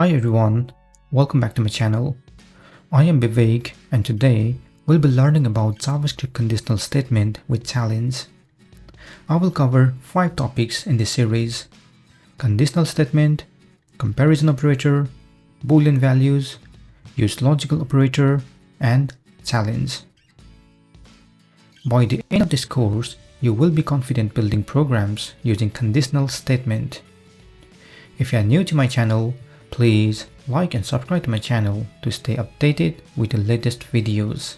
Hi everyone, welcome back to my channel. I am Vivek and today we'll be learning about JavaScript conditional statement with challenge. I will cover 5 topics in this series: conditional statement, comparison operator, boolean values, use logical operator, and challenge. By the end of this course, you will be confident building programs using conditional statement. If you are new to my channel, please like and subscribe to my channel to stay updated with the latest videos.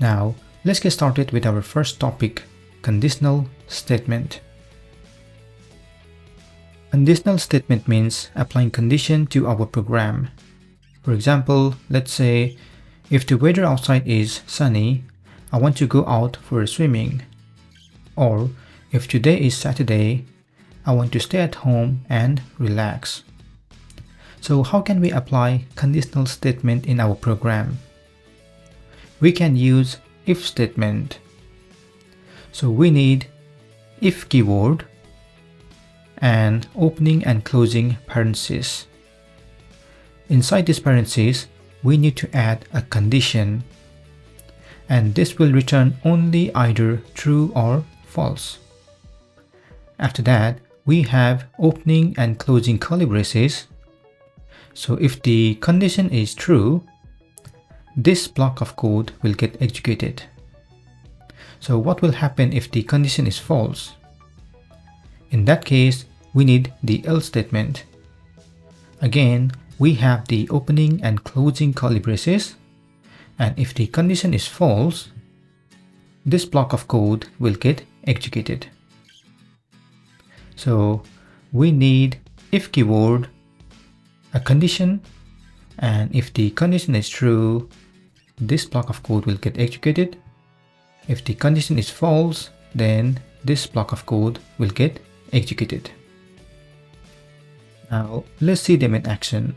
Now, let's get started with our first topic, conditional statement. Conditional statement means applying condition to our program. For example, let's say, if the weather outside is sunny, I want to go out for swimming. Or, if today is Saturday, I want to stay at home and relax. So how can we apply conditional statement in our program? We can use if statement. So we need if keyword and opening and closing parentheses. Inside this parentheses, we need to add a condition, and this will return only either true or false. After that, we have opening and closing curly braces. So if the condition is true, this block of code will get executed. So what will happen if the condition is false? In that case, we need the else statement. Again, we have the opening and closing curly braces, and if the condition is false, this block of code will get executed. So we need if keyword, a condition, and if the condition is true, this block of code will get executed. If the condition is false, then this block of code will get executed. Now let's see them in action.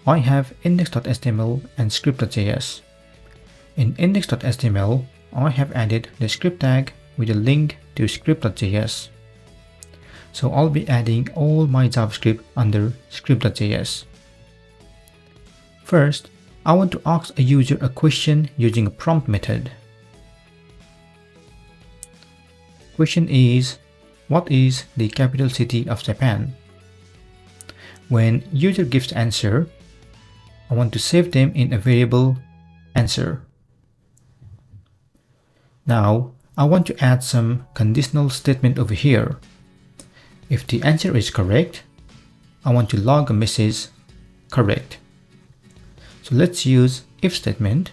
I have index.html and script.js. In index.html, I have added the script tag with a link to script.js. So I'll be adding all my JavaScript under script.js. First, I want to ask a user a question using a prompt method. Question is, what is the capital city of Japan? When user gives answer, I want to save them in a variable answer. Now, I want to add some conditional statement over here. If the answer is correct, I want to log a message correct. So let's use if statement,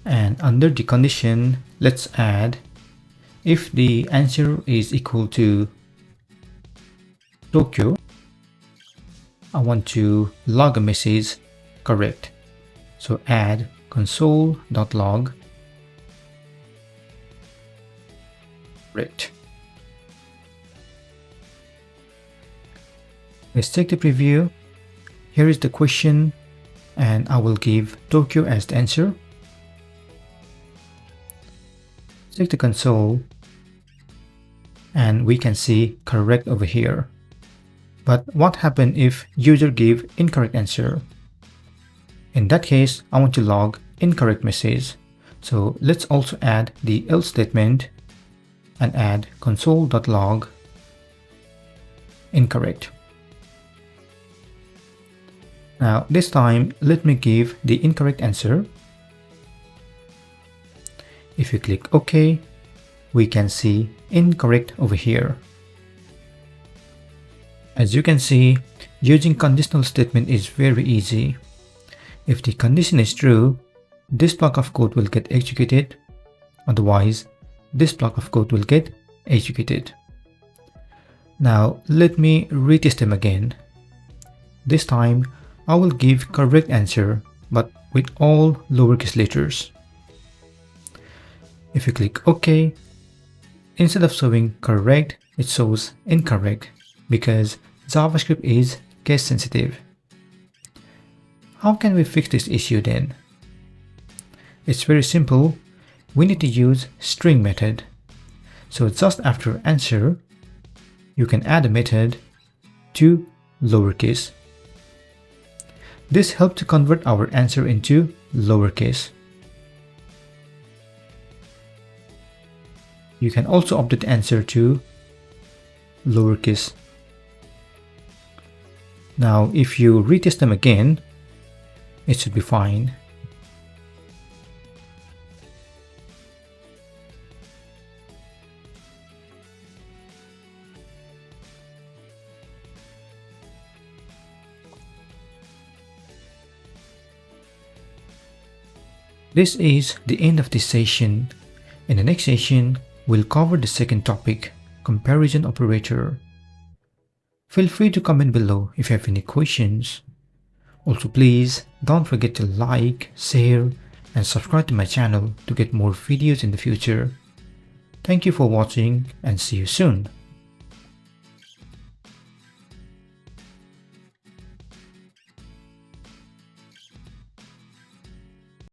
and under the condition, let's add if the answer is equal to Tokyo, I want to log a message correct. So add console.log correct. Let's take the preview. Here is the question, and I will give Tokyo as the answer. Take the console, and we can see correct over here. But what happens if user give incorrect answer? In that case, I want to log incorrect message. So let's also add the else statement and add console.log incorrect. Now this time, let me give the incorrect answer. If you click OK, we can see incorrect over here. As you can see, using conditional statement is very easy. If the condition is true, this block of code will get executed. Otherwise, this block of code will get executed. Now let me retest them again. This time, I will give correct answer, but with all lowercase letters. If you click OK, instead of showing correct, it shows incorrect because JavaScript is case sensitive. How can we fix this issue then? It's very simple. We need to use string method. So just after answer, you can add a method to lowercase. This helps to convert our answer into lowercase. You can also update the answer to lowercase. Now, if you retest them again, it should be fine. This is the end of this session. In the next session, we'll cover the second topic, comparison operator. Feel free to comment below if you have any questions. Also, please don't forget to like, share, and subscribe to my channel to get more videos in the future. Thank you for watching and see you soon.